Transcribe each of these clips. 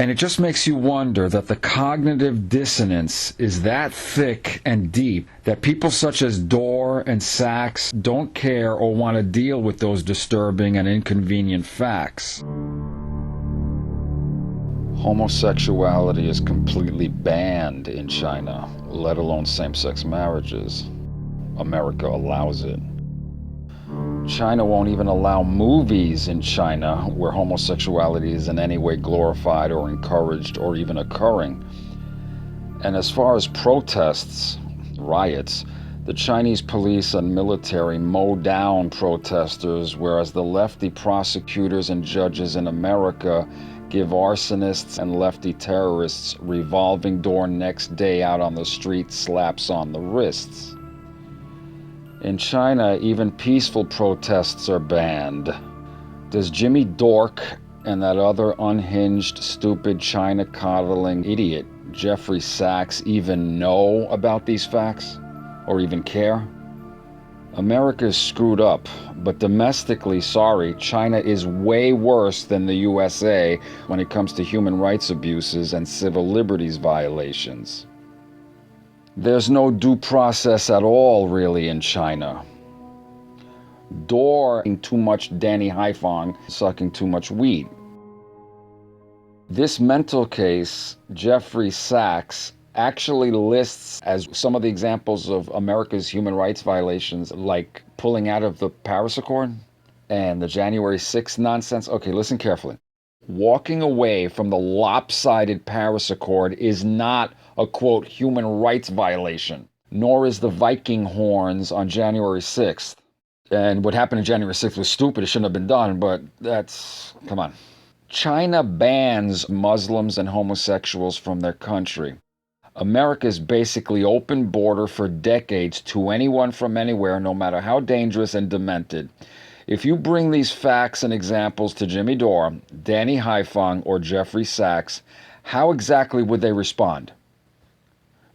And it just makes you wonder that the cognitive dissonance is that thick and deep that people such as Dore and Sachs don't care or want to deal with those disturbing and inconvenient facts. Homosexuality is completely banned in China, let alone same-sex marriages. America allows it. China won't even allow movies in China where homosexuality is in any way glorified or encouraged or even occurring. And as far as protests, riots, the Chinese police and military mow down protesters, whereas the lefty prosecutors and judges in America give arsonists and lefty terrorists revolving door next day out on the street slaps on the wrists. In China, even peaceful protests are banned. Does Jimmy Dork and that other unhinged, stupid, China-coddling idiot, Jeffrey Sachs, even know about these facts? Or even care? America is screwed up, but domestically, sorry, China is way worse than the USA when it comes to human rights abuses and civil liberties violations. There's no due process at all, really, in China. Dore eating too much Danny Haifong, sucking too much weed. This mental case, Jeffrey Sachs, actually lists as some of the examples of America's human rights violations, like pulling out of the Paris Accord and the January 6th nonsense. Okay, listen carefully. Walking away from the lopsided Paris Accord is not a, quote, human rights violation, nor is the Viking horns on January 6th. And what happened on January 6th was stupid. It shouldn't have been done, but that's, come on. China bans Muslims and homosexuals from their country. America's basically open border for decades to anyone from anywhere, no matter how dangerous and demented. If you bring these facts and examples to Jimmy Dore, Danny Haifong, or Jeffrey Sachs, how exactly would they respond?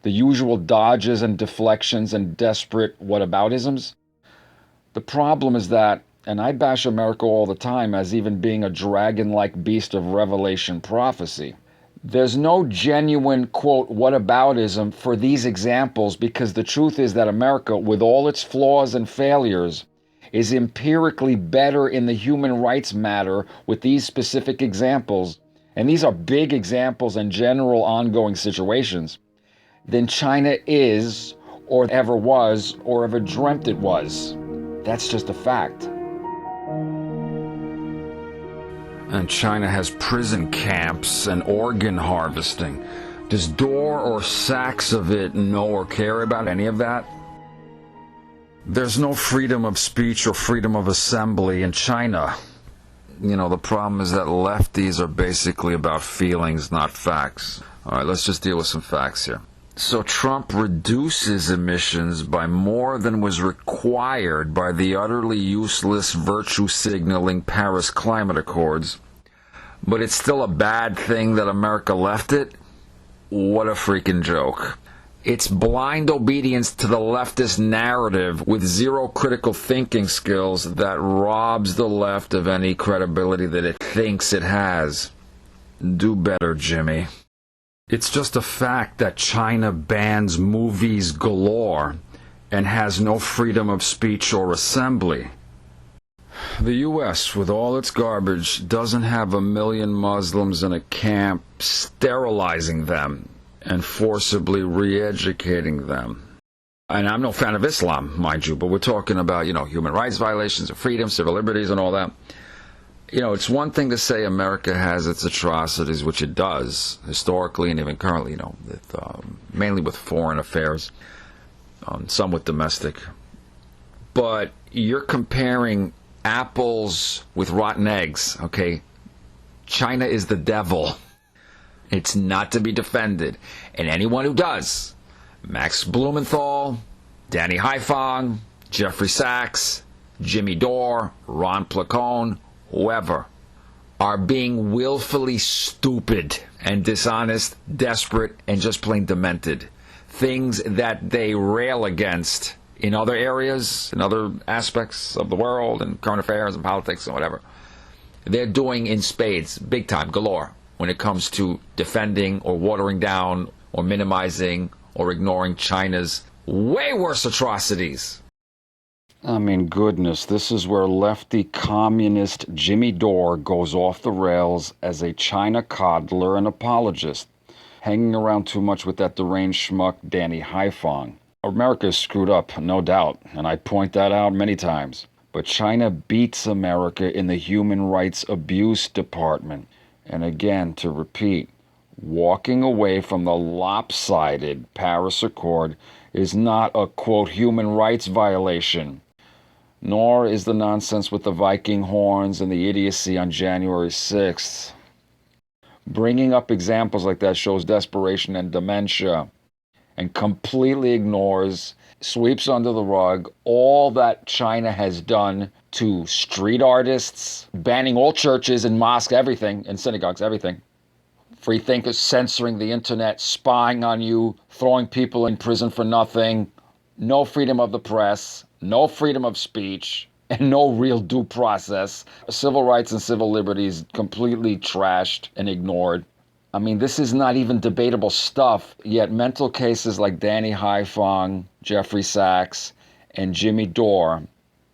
The usual dodges and deflections and desperate what-about-isms? The problem is that, and I bash America all the time as even being a dragon-like beast of revelation prophecy, there's no genuine, quote, whataboutism for these examples, because the truth is that America, with all its flaws and failures, is empirically better in the human rights matter with these specific examples, and these are big examples and general ongoing situations, than China is, or ever was, or ever dreamt it was. That's just a fact. And China has prison camps and organ harvesting. Does Dore or Sachs of it know or care about any of that? There's no freedom of speech or freedom of assembly in China. You know, the problem is that lefties are basically about feelings, not facts. All right, let's just deal with some facts here. So Trump reduces emissions by more than was required by the utterly useless virtue-signaling Paris Climate Accords. But it's still a bad thing that America left it? What a freaking joke. It's blind obedience to the leftist narrative with zero critical thinking skills that robs the left of any credibility that it thinks it has. Do better, Jimmy. It's just a fact that China bans movies galore and has no freedom of speech or assembly. The U.S., with all its garbage, doesn't have 1 million Muslims in a camp sterilizing them and forcibly re-educating them. And I'm no fan of Islam, mind you, but we're talking about, human rights violations of freedom, civil liberties, and all that. It's one thing to say America has its atrocities, which it does, historically and even currently, mainly with foreign affairs, some with domestic. But you're comparing apples with rotten eggs, okay? China is the devil. It's not to be defended. And anyone who does, Max Blumenthal, Danny Haifong, Jeffrey Sachs, Jimmy Dore, Ron Placone, whoever, are being willfully stupid and dishonest, desperate, and just plain demented. Things that they rail against in other areas, in other aspects of the world, and current affairs and politics and whatever. They're doing in spades, big time, galore. when it comes to defending or watering down or minimizing or ignoring China's way worse atrocities. I mean, goodness, this is where lefty communist Jimmy Dore goes off the rails as a China coddler and apologist, hanging around too much with that deranged schmuck Danny Haiphong. America is screwed up, no doubt, and I point that out many times. But China beats America in the Human Rights Abuse Department. And again, to repeat, walking away from the lopsided Paris Accord is not a, quote, human rights violation. Nor is the nonsense with the Viking horns and the idiocy on January 6th. Bringing up examples like that shows desperation and dementia, and completely ignores, sweeps under the rug all that China has done to street artists, banning all churches and mosques, everything, and synagogues, everything. Free thinkers censoring the internet, spying on you, throwing people in prison for nothing, no freedom of the press, no freedom of speech, and no real due process. Civil rights and civil liberties completely trashed and ignored. I mean, this is not even debatable stuff, yet mental cases like Danny Haiphong, Jeffrey Sachs, and Jimmy Dore,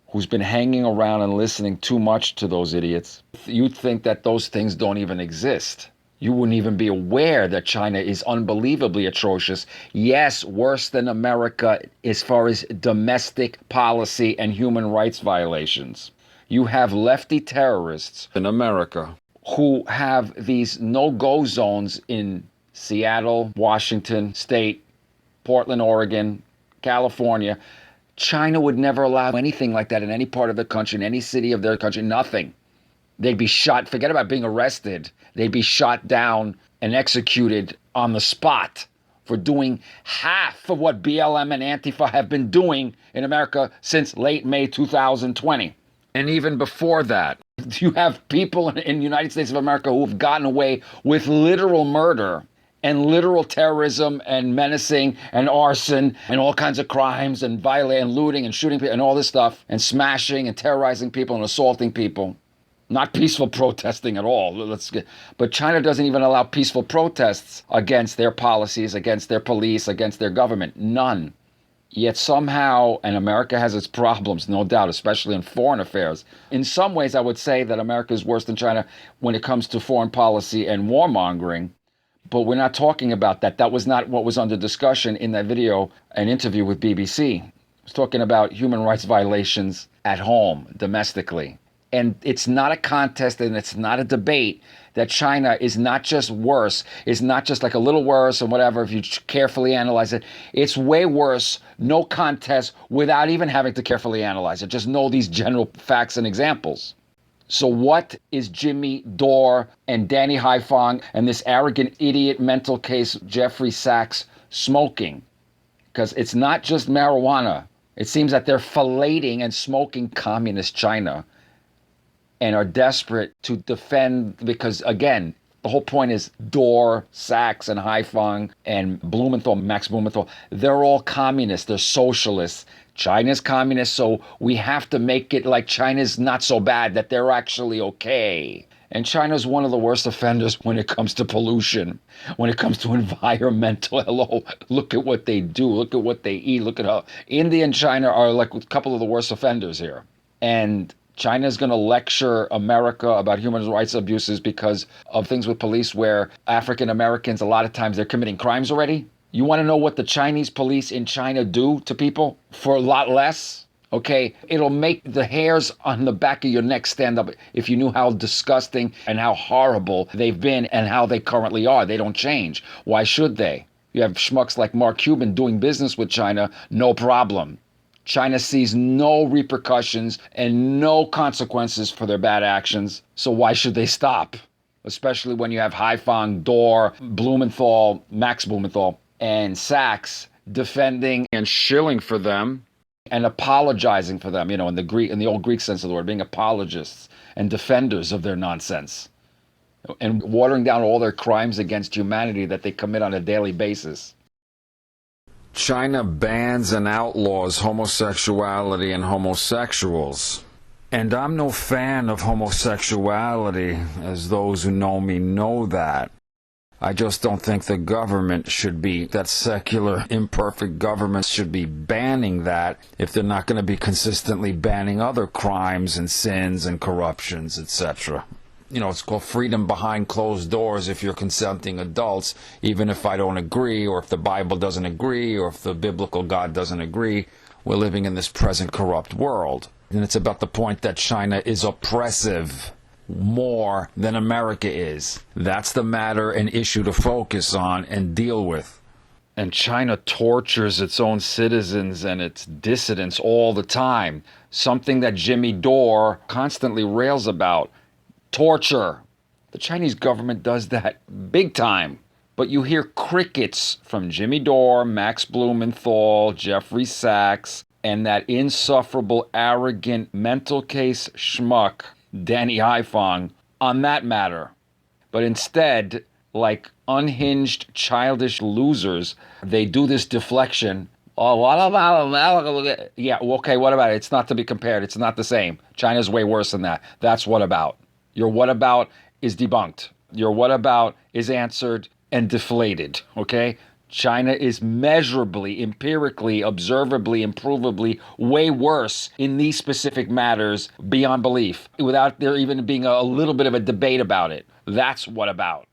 who's been hanging around and listening too much to those idiots, you'd think that those things don't even exist. You wouldn't even be aware that China is unbelievably atrocious. Yes, worse than America as far as domestic policy and human rights violations. You have lefty terrorists in America who have these no-go zones in Seattle, Washington State, Portland, Oregon, California. China would never allow anything like that in any part of the country, in any city of their country, nothing. They'd be shot, forget about being arrested. They'd be shot down and executed on the spot for doing half of what BLM and Antifa have been doing in America since late May 2020. And even before that, you have people in the United States of America who have gotten away with literal murder and literal terrorism and menacing and arson and all kinds of crimes and violating and looting and shooting people and all this stuff and smashing and terrorizing people and assaulting people. Not peaceful protesting at all. But China doesn't even allow peaceful protests against their policies, against their police, against their government. None. Yet somehow, and America has its problems, no doubt, especially in foreign affairs. In some ways, I would say that America is worse than China when it comes to foreign policy and warmongering. But we're not talking about that. That was not what was under discussion in that video, an interview with BBC. I was talking about human rights violations at home, domestically. And it's not a contest and it's not a debate that China is not just worse, is not just like a little worse and whatever if you carefully analyze it. It's way worse, no contest, without even having to carefully analyze it. Just know these general facts and examples. So what is Jimmy Dore and Danny Haiphong and this arrogant idiot mental case Jeffrey Sachs smoking? Because it's not just marijuana. It seems that they're filleting and smoking communist China and are desperate to defend because, again, the whole point is Dore, Sachs, and Haiphong, and Blumenthal, Max Blumenthal, they're all communists, they're socialists. China's communist, so we have to make it like China's not so bad, that they're actually okay. And China's one of the worst offenders when it comes to pollution, when it comes to environmental. Hello, look at what they do, look at what they eat, look at how India and China are like a couple of the worst offenders here. And China's going to lecture America about human rights abuses because of things with police where African Americans, a lot of times they're committing crimes already. You want to know what the Chinese police in China do to people for a lot less? Okay, it'll make the hairs on the back of your neck stand up if you knew how disgusting and how horrible they've been and how they currently are. They don't change. Why should they? You have schmucks like Mark Cuban doing business with China, no problem. China sees no repercussions and no consequences for their bad actions. So why should they stop? Especially when you have Haiphong, Dore, Blumenthal, Max Blumenthal, and Sachs defending and shilling for them and apologizing for them, you know, in the old Greek sense of the word, being apologists and defenders of their nonsense and watering down all their crimes against humanity that they commit on a daily basis. China bans and outlaws homosexuality and homosexuals. And I'm no fan of homosexuality, as those who know me know that. I just don't think the government should be, that secular, imperfect government should be banning that if they're not going to be consistently banning other crimes and sins and corruptions, etc. You know, it's called freedom behind closed doors if you're consenting adults, even if I don't agree, or if the Bible doesn't agree, or if the biblical God doesn't agree. We're living in this present corrupt world. And it's about the point that China is oppressive more than America is. That's the matter and issue to focus on and deal with. And China tortures its own citizens and its dissidents all the time. Something that Jimmy Dore constantly rails about. Torture. The Chinese government does that big time. But you hear crickets from Jimmy Dore, Max Blumenthal, Jeffrey Sachs, and that insufferable, arrogant, mental case schmuck, Danny Haifong, on that matter. But instead, like unhinged, childish losers, they do this deflection. Oh, what about? Yeah, okay, what about it? It's not to be compared. It's not the same. China's way worse than that. That's what about. Your what about is debunked. Your what about is answered and deflated, okay? China is measurably, empirically, observably, improvably way worse in these specific matters beyond belief, without there even being a little bit of a debate about it. That's what about.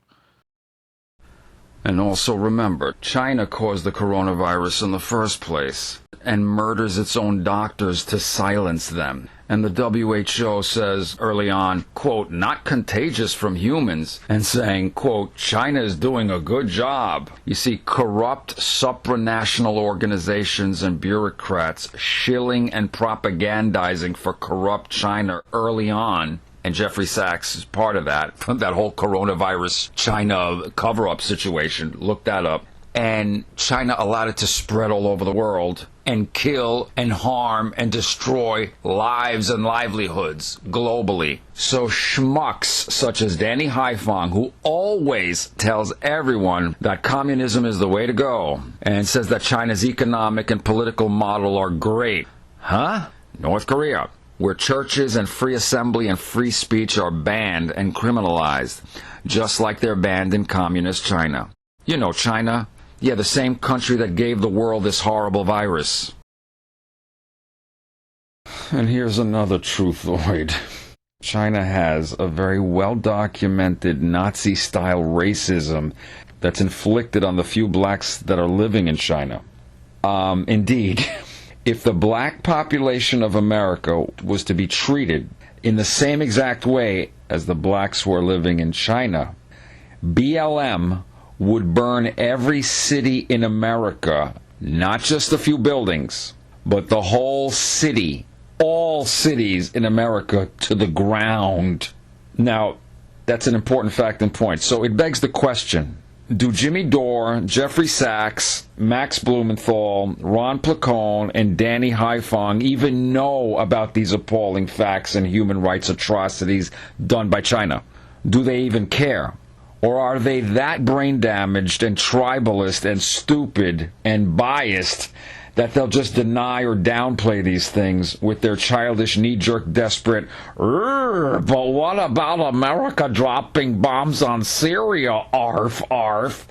And also remember, China caused the coronavirus in the first place and murders its own doctors to silence them. And the WHO says early on, quote, not contagious from humans, and saying, quote, China is doing a good job. You see, corrupt supranational organizations and bureaucrats shilling and propagandizing for corrupt China early on. And Jeffrey Sachs is part of that whole coronavirus China cover-up situation. Look that up. And China allowed it to spread all over the world and kill and harm and destroy lives and livelihoods globally. So schmucks such as Danny Haifong, who always tells everyone that communism is the way to go and says that China's economic and political model are great. Huh? North Korea, where churches and free assembly and free speech are banned and criminalized, just like they're banned in communist China. You know China. Yeah, the same country that gave the world this horrible virus. And here's another truthoid. China has a very well-documented Nazi-style racism that's inflicted on the few blacks that are living in China. Indeed, if the black population of America was to be treated in the same exact way as the blacks who are living in China, BLM would burn every city in America, not just a few buildings, but the whole city, all cities in America, to the ground. Now, that's an important fact and point. So it begs the question, do Jimmy Dore, Jeffrey Sachs, Max Blumenthal, Ron Placone, and Danny Haifong even know about these appalling facts and human rights atrocities done by China? Do they even care? Or are they that brain damaged and tribalist and stupid and biased that they'll just deny or downplay these things with their childish, knee-jerk, desperate, but what about America dropping bombs on Syria, arf, arf?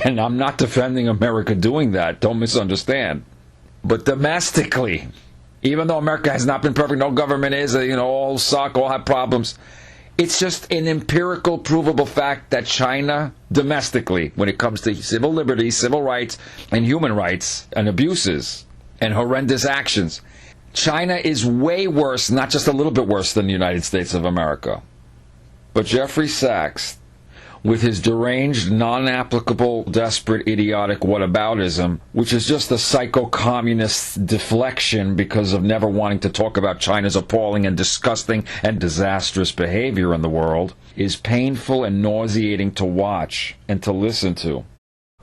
And I'm not defending America doing that, don't misunderstand. But domestically, even though America has not been perfect, no government is, all suck, all have problems, it's just an empirical, provable fact that China, domestically, when it comes to civil liberties, civil rights, and human rights, and abuses, and horrendous actions, China is way worse, not just a little bit worse than the United States of America. But Jeffrey Sachs, with his deranged, non-applicable, desperate, idiotic whataboutism, which is just a psycho-communist deflection because of never wanting to talk about China's appalling and disgusting and disastrous behavior in the world, is painful and nauseating to watch and to listen to.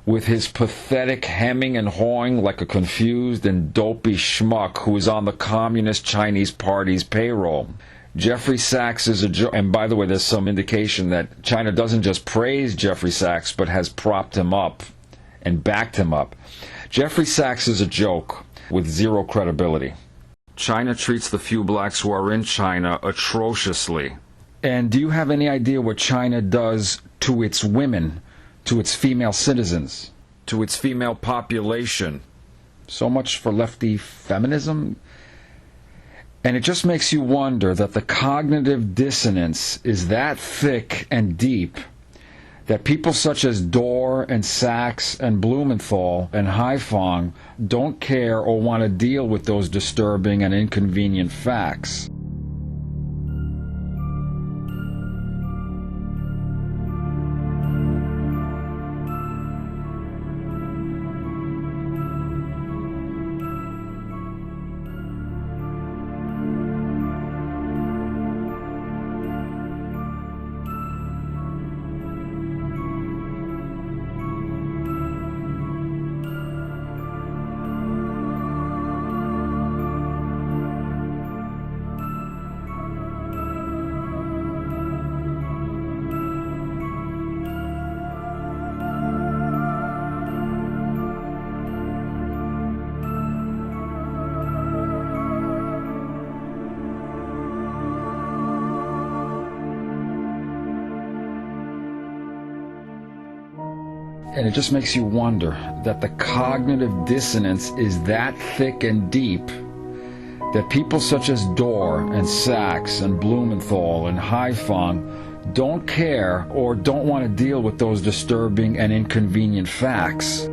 With his pathetic hemming and hawing like a confused and dopey schmuck who is on the Communist Chinese Party's payroll. Jeffrey Sachs is a joke, and by the way, there's some indication that China doesn't just praise Jeffrey Sachs, but has propped him up and backed him up. Jeffrey Sachs is a joke with zero credibility. China treats the few blacks who are in China atrociously. And do you have any idea what China does to its women, to its female citizens? To its female population. So much for lefty feminism? And it just makes you wonder that the cognitive dissonance is that thick and deep that people such as Dore and Sachs and Blumenthal and Haiphong don't care or want to deal with those disturbing and inconvenient facts. And it just makes you wonder that the cognitive dissonance is that thick and deep that people such as Dore and Sachs and Blumenthal and Haiphong don't care or don't want to deal with those disturbing and inconvenient facts.